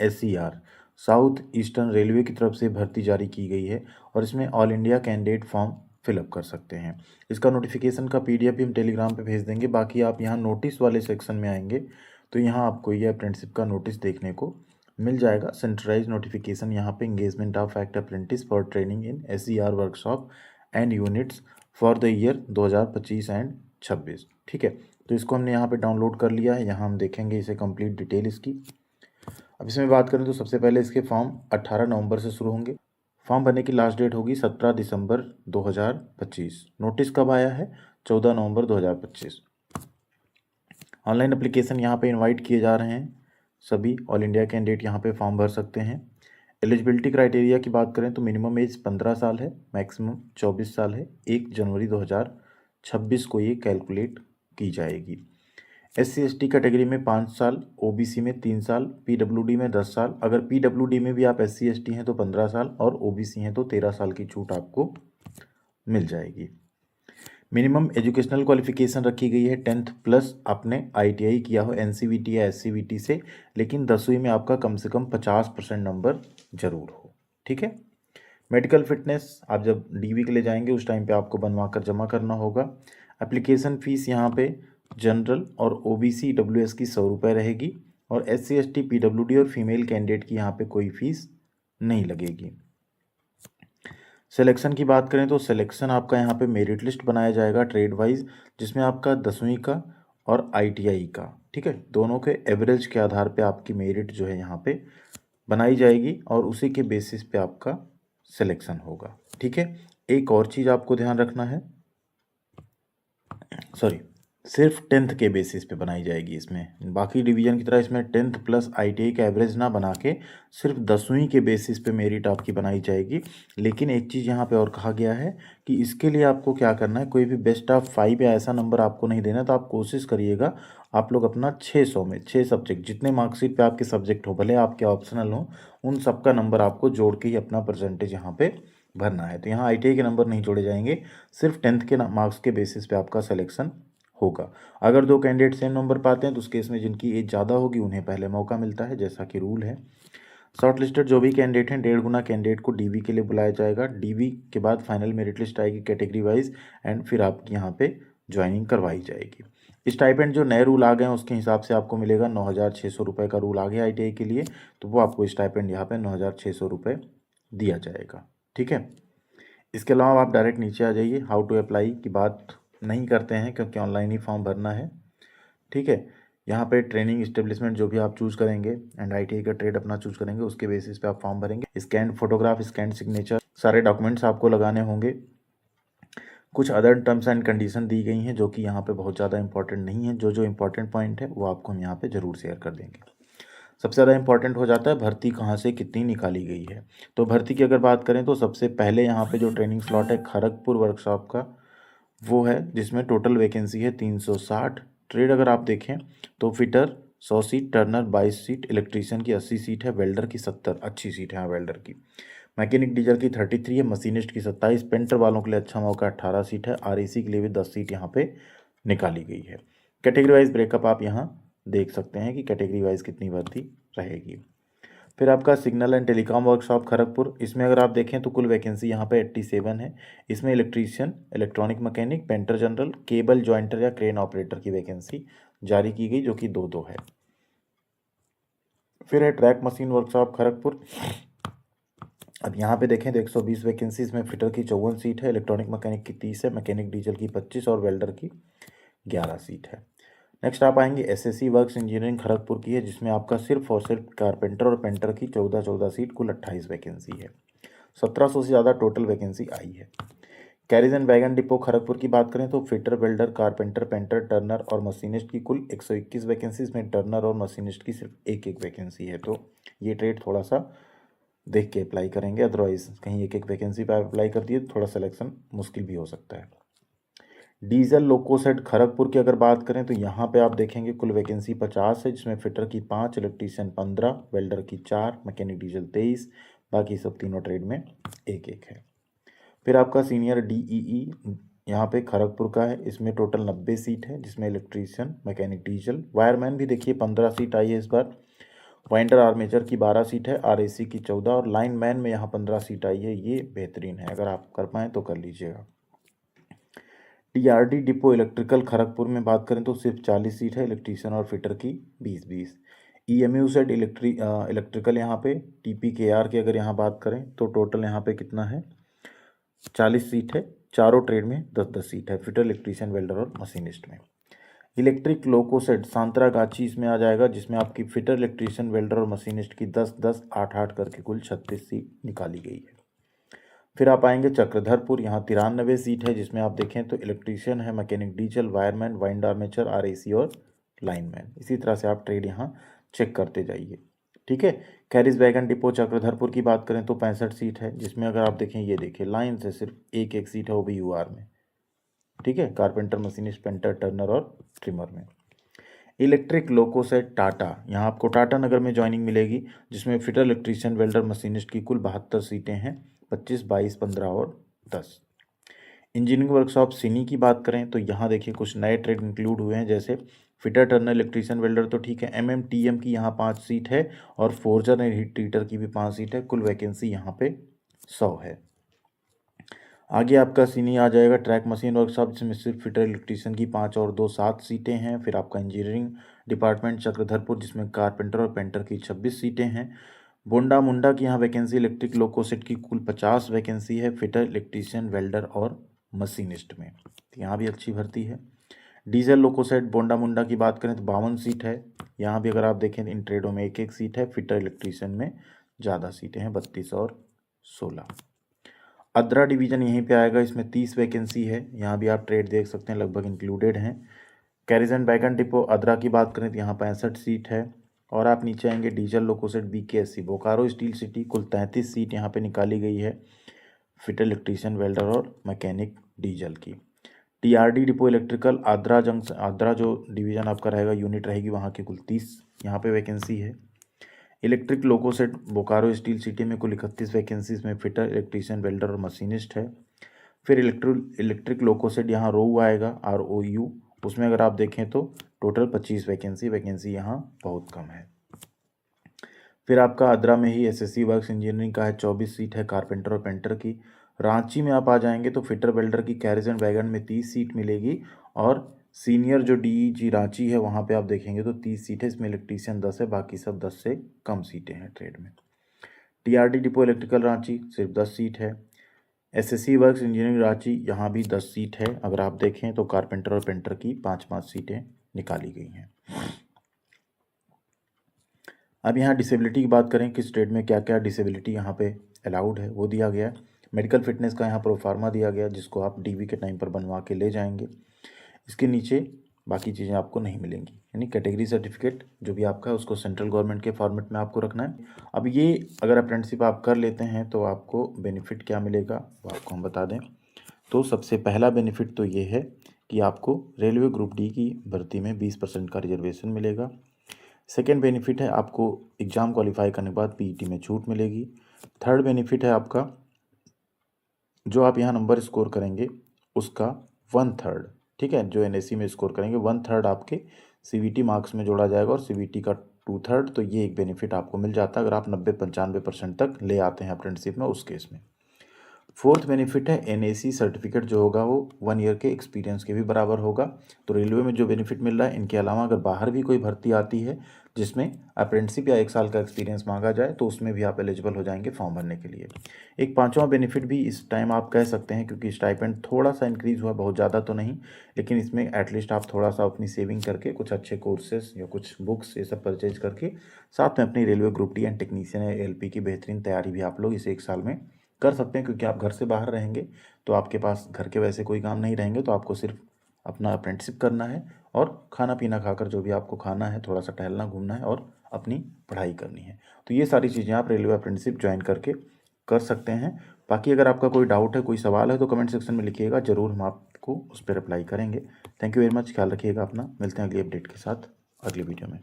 SER south eastern railway की तरफ से भर्ती जारी की गई है और इसमें all India candidate form fill up कर सकते हैं। इसका नोटिफिकेशन का PDF भी हम टेलीग्राम पे भेज देंगे। बाकी आप यहाँ नोटिस वाले सेक्शन में आएंगे तो यहाँ आपको ये अप्रेंटिसशिप का नोटिस देखने को मिल जाएगा। सेंट्रलाइज नोटिफिकेशन यहाँ पे engagement of fact apprentice for training in SER workshop and units for the year 2025 and 26। ठीक है, तो इसको हमने यहाँ पे डाउनलोड कर लिया है। यहाँ हम देखेंगे इसे कंप्लीट डिटेल इसकी। अब इसमें बात करें तो सबसे पहले इसके फॉर्म 18 नवंबर से शुरू होंगे। फॉर्म भरने की लास्ट डेट होगी 17 दिसंबर 2025। नोटिस कब आया है? 14 नवंबर 2025। ऑनलाइन एप्लीकेशन यहाँ पे इनवाइट किए जा रहे हैं। सभी ऑल इंडिया कैंडिडेट यहाँ पे फॉर्म भर सकते हैं। एलिजिबिलिटी क्राइटेरिया की बात करें तो मिनिमम एज 15 साल है, मैक्सिमम 24 साल है। 1 जनवरी 2026 को ये कैलकुलेट की जाएगी। SC/ST कैटेगरी में 5 साल, OBC में 3 साल, PWD में 10 साल। अगर PWD में भी आप SC/ST हैं तो 15 साल और OBC हैं तो 13 साल की छूट आपको मिल जाएगी। मिनिमम एजुकेशनल क्वालिफिकेशन रखी गई है 10th प्लस आपने ITI किया हो NCVT या SCVT से, लेकिन 10वीं में आपका कम से कम 50% नंबर जरूर हो। ठीक है। मेडिकल फिटनेस आप जब DV के लिए जाएंगे उस टाइम पे आपको बनवा कर जमा करना होगा। एप्लीकेशन फ़ीस यहाँ पे जनरल और OBC WS की 100 रुपये रहेगी और SC/ST PWD और फीमेल कैंडिडेट की यहाँ पे कोई फीस नहीं लगेगी। सिलेक्शन की बात करें तो सिलेक्शन आपका यहाँ पे मेरिट लिस्ट बनाया जाएगा ट्रेड वाइज, जिसमें आपका 10वीं का और ITI का, ठीक है, दोनों के एवरेज के आधार पे आपकी मेरिट जो है यहाँ पे बनाई जाएगी और उसी के बेसिस पे आपका सिलेक्शन होगा। ठीक है। एक और चीज़ आपको ध्यान रखना है, सिर्फ 10th के बेसिस पे बनाई जाएगी। इसमें बाकी डिवीजन की तरह इसमें 10th प्लस ITI का एवरेज ना बना के सिर्फ 10वीं के बेसिस पे मेरिट आपकी बनाई जाएगी। लेकिन एक चीज़ यहाँ पे और कहा गया है कि इसके लिए आपको क्या करना है, कोई भी बेस्ट ऑफ 5 या ऐसा नंबर आपको नहीं देना। तो आप कोशिश करिएगा आप लोग अपना 600 में 6 सब्जेक्ट, जितने मार्कशीट पे आपके सब्जेक्ट हो, भले आपके ऑप्शनल हो, उन सबका नंबर आपको जोड़ के ही अपना परसेंटेज यहाँ पे भरना है। तो यहाँ ITI के नंबर नहीं जोड़े जाएंगे, सिर्फ 10th के मार्क्स के बेसिस पे आपका सिलेक्शन होगा। अगर 2 कैंडिडेट सेम नंबर पाते हैं तो उस केस में जिनकी एज ज़्यादा होगी उन्हें पहले मौका मिलता है, जैसा कि रूल है। शॉर्ट लिस्टेड जो भी कैंडिडेट हैं 1.5 गुना कैंडिडेट को DV के लिए बुलाया जाएगा। DV के बाद फाइनल मेरिट लिस्ट आएगी कैटेगरी वाइज एंड फिर आपकी यहाँ पे ज्वाइनिंग करवाई जाएगी। स्टाइपेंड जो नए रूल आ गए हैं उसके हिसाब से आपको मिलेगा 9,600 रुपये का रूल आ गया ITI के लिए, तो वो आपको स्टाइपेंड यहाँ पे 9,600 रुपये दिया जाएगा। ठीक है। इसके अलावा आप डायरेक्ट नीचे आ जाइए, हाउ टू अप्लाई की बात नहीं करते हैं क्योंकि ऑनलाइन ही फॉर्म भरना है। ठीक है। यहाँ पे ट्रेनिंग इस्टेब्लिशमेंट जो भी आप चूज़ करेंगे एंड ITI का ट्रेड अपना चूज़ करेंगे उसके बेसिस पे आप फॉर्म भरेंगे। स्कैन फोटोग्राफ, स्कैन सिग्नेचर, सारे डॉक्यूमेंट्स आपको लगाने होंगे। कुछ अदर टर्म्स एंड कंडीशन दी गई हैं जो कि यहाँ पे बहुत ज़्यादा इंपॉर्टेंट नहीं है। जो जो इंपॉर्टेंट पॉइंट है वो आपको हम यहाँ पे ज़रूर शेयर कर देंगे। सबसे ज़्यादा इंपॉर्टेंट हो जाता है भर्ती कहाँ से कितनी निकाली गई है। तो भर्ती की अगर बात करें तो सबसे पहले यहाँ पे जो ट्रेनिंग स्लॉट है खड़गपुर वर्कशॉप का वो है, जिसमें टोटल वैकेंसी है 360। ट्रेड अगर आप देखें तो fitter 100 seat, Turner 22 seat, electrician की 80 सीट है, वेल्डर की 70, अच्छी सीट है हाँ वेल्डर की। मैकेनिक डीजल की 33 है, मशीनिस्ट की 27, पेंटर वालों के लिए अच्छा मौका 18 सीट है, RAC के लिए भी 10 सीट यहाँ पे निकाली गई है। कैटेगरी वाइज ब्रेकअप आप यहाँ देख सकते हैं कि कैटेगरी वाइज कितनी भर्ती रहेगी। फिर आपका signal and telecom workshop Kharagpur, इसमें अगर आप देखें तो कुल वैकेंसी यहाँ पे 87 है। इसमें electrician, electronic mechanic, painter general, cable jointer या क्रेन ऑपरेटर की वैकेंसी जारी की गई जो कि 2-2 है। फिर है ट्रैक मशीन वर्कशॉप खड़गपुर। अब यहाँ पे देखें तो 120 वैकेंसी, इसमें फिटर की 54 सीट है, इलेक्ट्रॉनिक मैकेनिक की 30 है, मैकेनिक डीजल की 25 और वेल्डर की 11 सीट है। नेक्स्ट आप आएंगे SSC वर्क्स इंजीनियरिंग खड़गपुर की है, जिसमें आपका सिर्फ और सिर्फ कारपेंटर और पेंटर की 14-14 सीट, कुल 28 वैकेंसी है। 1700 से ज़्यादा टोटल वैकेंसी आई है। Carriage and wagon depot Kharagpur की बात करें तो fitter, welder, carpenter, painter, Turner और मशीनिस्ट की कुल 121 वैकेंसी, इसमें टर्नर और मशीनिस्ट की सिर्फ एक वैकेंसी है। तो ये ट्रेड थोड़ा सा देख के अप्लाई करेंगे, अदरवाइज कहीं एक वैकेंसी पर अप्लाई कर दिए तो थोड़ा सिलेक्शन मुश्किल भी हो सकता है। डीजल लोको सेट खड़गपुर की अगर बात करें तो यहाँ पे आप देखेंगे कुल वैकेंसी 50 है, जिसमें फिटर की 5, इलेक्ट्रीशियन 15, वेल्डर की 4, मैकेनिक डीजल 23, बाकी सब तीनों ट्रेड में एक है। फिर आपका सीनियर DEE यहाँ पे खड़गपुर का है, इसमें टोटल 90 सीट है, जिसमें इलेक्ट्रीशियन, मैकेनिक डीजल, वायरमैन भी देखिए 15 सीट आई है इस बार। वाइंडर आर्मेचर की 12 सीट है, आरएसी की 14 और लाइन मैन में यहाँ 15 सीट आई है। ये बेहतरीन है, अगर आप कर पाएँ तो कर लीजिएगा। टीआरडी डिपो इलेक्ट्रिकल खड़गपुर में बात करें तो सिर्फ 40 सीट है, इलेक्ट्रीशियन और फिटर की 20-20। ईएमयू सेट इलेक्ट्रिकल यहाँ पे टीपीकेआर की अगर यहाँ बात करें तो टोटल यहाँ पे कितना है, 40 सीट है। चारों ट्रेड में 10-10 सीट है, फिटर, इलेक्ट्रीशियन, वेल्डर और मशीनिस्ट में। इलेक्ट्रिक लोको सेट सांतरागाछी इसमें आ जाएगा, जिसमें आपकी फिटर, इलेक्ट्रीशियन, वेल्डर और मशीनिस्ट की 10-10, 8-8 करके कुल 36 सीट निकाली गई है। फिर आप आएंगे चक्रधरपुर, यहाँ 93 सीट है, जिसमें आप देखें तो इलेक्ट्रीशियन है, mechanic, diesel, wireman, wind armature, RAC और लाइनमैन। इसी तरह से आप ट्रेड यहाँ चेक करते जाइए। ठीक है। कैरिज वैगन डिपो चक्रधरपुर की बात करें तो 65 सीट है, जिसमें अगर आप देखें, ये देखिए लाइन से सिर्फ एक सीट है, वो भी यूआर में। ठीक है। कारपेंटर, मशीनिस्ट, पेंटर, टर्नर और ट्रिमर में। इलेक्ट्रिक लोको सेट टाटा, यहाँ आपको टाटा नगर में ज्वाइनिंग मिलेगी, जिसमें फिटर, इलेक्ट्रीशियन, वेल्डर, मशीनिस्ट की कुल 72 सीटें हैं, 25, 22, 15 और 10। इंजीनियरिंग वर्कशॉप सिनी की बात करें तो यहाँ देखिए कुछ नए ट्रेड इंक्लूड हुए हैं, जैसे फिटर, टर्नर, इलेक्ट्रीशियन, वेल्डर तो ठीक है। एमएमटीएम की यहाँ 5 सीट है और फोर्जर एंड हीट ट्रीटर की भी 5 सीट है। कुल वैकेंसी यहाँ पे 100 है। आगे आपका सीनी आ जाएगा ट्रैक मशीन वर्कशॉप, जिसमें सिर्फ फिटर, इलेक्ट्रीशियन की 5 और 2 7 सीटें हैं। फिर आपका इंजीनियरिंग डिपार्टमेंट चक्रधरपुर, जिसमें कारपेंटर और पेंटर की 26 सीटें हैं। बोंडा मुंडा की यहाँ वैकेंसी इलेक्ट्रिक लोको सेट की कुल 50 वैकेंसी है, फिटर, इलेक्ट्रीशियन, वेल्डर और मशीनिस्ट में। तो यहाँ भी अच्छी भर्ती है। डीजल लोको सेट बोंडा मुंडा की बात करें तो 52 सीट है। यहाँ भी अगर आप देखें इन ट्रेडों में एक सीट है। फिटर, इलेक्ट्रीशियन में ज़्यादा सीटें हैं, 32 और 16। अद्रा डिवीज़न यहीं पे आएगा, इसमें 30 वैकेंसी है। यहाँ भी आप ट्रेड देख सकते हैं, लगभग इंक्लूडेड हैं। Carriage and wagon depot Adra की बात करें तो यहाँ 65 सीट है। और आप नीचे आएंगे diesel loco set BKSC Bokaro steel city, कुल 33 सीट यहाँ पे निकाली गई है, फिटर, इलेक्ट्रीशियन, वेल्डर और मैकेनिक डीजल की। TRD depot electrical Adra junction, Adra जो डिवीज़न आपका रहेगा, यूनिट रहेगी, वहाँ की कुल 30 यहाँ पे वैकेंसी है। Electric loco set Bokaro steel city में कुल 31 वैकेंसीज में फिटर, इलेक्ट्रीशियन, वेल्डर और मशीनिस्ट है। फिर इलेक्ट्रिक लोको सेट यहाँ रोऊ आएगा, ROU, उसमें अगर आप देखें तो टोटल 25 वैकेंसी यहाँ बहुत कम है। फिर आपका आद्रा में ही SSC वर्क्स इंजीनियरिंग का है, 24 सीट है, कारपेंटर और पेंटर की। रांची में आप आ जाएंगे तो फिटर, वेल्डर की कैरिज एंड वैगन में 30 सीट मिलेगी। और सीनियर जो DEG रांची है, वहाँ पे आप देखेंगे तो 30 सीट है, इसमें इलेक्ट्रीशियन 10 है, बाकी सब 10 से कम सीटें हैं ट्रेड में। टीआरडी डिपो इलेक्ट्रिकल रांची सिर्फ 10 सीट है। SSC वर्क्स इंजीनियरिंग रांची, यहाँ भी 10 सीट है। अगर आप देखें तो कारपेंटर और पेंटर की 5-5 सीटें निकाली गई हैं। अब यहाँ डिसेबिलिटी की बात करें, किस ट्रेड में क्या क्या डिसेबिलिटी यहाँ पे अलाउड है वो दिया गया है। मेडिकल फिटनेस का यहाँ प्रोफार्मा दिया गया, जिसको आप DV के टाइम पर बनवा के ले जाएंगे। इसके नीचे बाकी चीज़ें आपको नहीं मिलेंगी, यानी कैटेगरी सर्टिफिकेट जो भी आपका है उसको सेंट्रल गवर्नमेंट के फॉर्मेट में आपको रखना है। अब ये अगर अप्रेंटिसशिप आप कर लेते हैं तो आपको बेनिफिट क्या मिलेगा वो आपको हम बता दें। तो सबसे पहला बेनिफिट तो ये है कि आपको रेलवे ग्रुप D की भर्ती में 20% का रिजर्वेशन मिलेगा। सेकेंड बेनिफिट है आपको एग्ज़ाम क्वालिफाई करने के बाद PET में छूट मिलेगी। थर्ड बेनिफिट है आपका जो आप यहाँ नंबर स्कोर करेंगे उसका 1/3, ठीक है, जो NSE में स्कोर करेंगे 1/3 आपके CVT मार्क्स में जोड़ा जाएगा और CVT का 2/3। तो ये एक बेनिफिट आपको मिल जाता है अगर आप 90-95% तक ले आते हैं अप्रेंटिसशिप में, उस केस में। फोर्थ बेनिफिट है NAC सर्टिफिकेट जो होगा वो 1 ईयर के एक्सपीरियंस के भी बराबर होगा। तो रेलवे में जो बेनिफिट मिल रहा है, इनके अलावा अगर बाहर भी कोई भर्ती आती है जिसमें अप्रेंटिसशिप या 1 साल का एक्सपीरियंस मांगा जाए तो उसमें भी आप एलिजिबल हो जाएंगे फॉर्म भरने के लिए। एक पांचवा बेनिफिट भी इस टाइम आप कह सकते हैं, क्योंकि स्टाइपेंड थोड़ा सा इंक्रीज़ हुआ, बहुत ज़्यादा तो नहीं, लेकिन इसमें एटलीस्ट आप थोड़ा सा अपनी सेविंग करके कुछ अच्छे कोर्सेज या कुछ बुक्स ये सब परचेज करके साथ में अपनी railway group D and technician या LP की बेहतरीन तैयारी भी आप लोग इस 1 साल में कर सकते हैं। क्योंकि आप घर से बाहर रहेंगे तो आपके पास घर के वैसे कोई काम नहीं रहेंगे, तो आपको सिर्फ अपना अप्रेंटिसशिप करना है और खाना पीना खाकर जो भी आपको खाना है, थोड़ा सा टहलना घूमना है और अपनी पढ़ाई करनी है। तो ये सारी चीज़ें आप रेलवे अप्रेंटिसशिप ज्वाइन करके कर सकते हैं। बाकी अगर आपका कोई डाउट है, कोई सवाल है तो कमेंट सेक्शन में लिखिएगा, ज़रूर हम आपको उस पर रिप्लाई करेंगे। थैंक यू वेरी मच, ख्याल रखिएगा अपना। मिलते हैं अगली अपडेट के साथ अगली वीडियो में।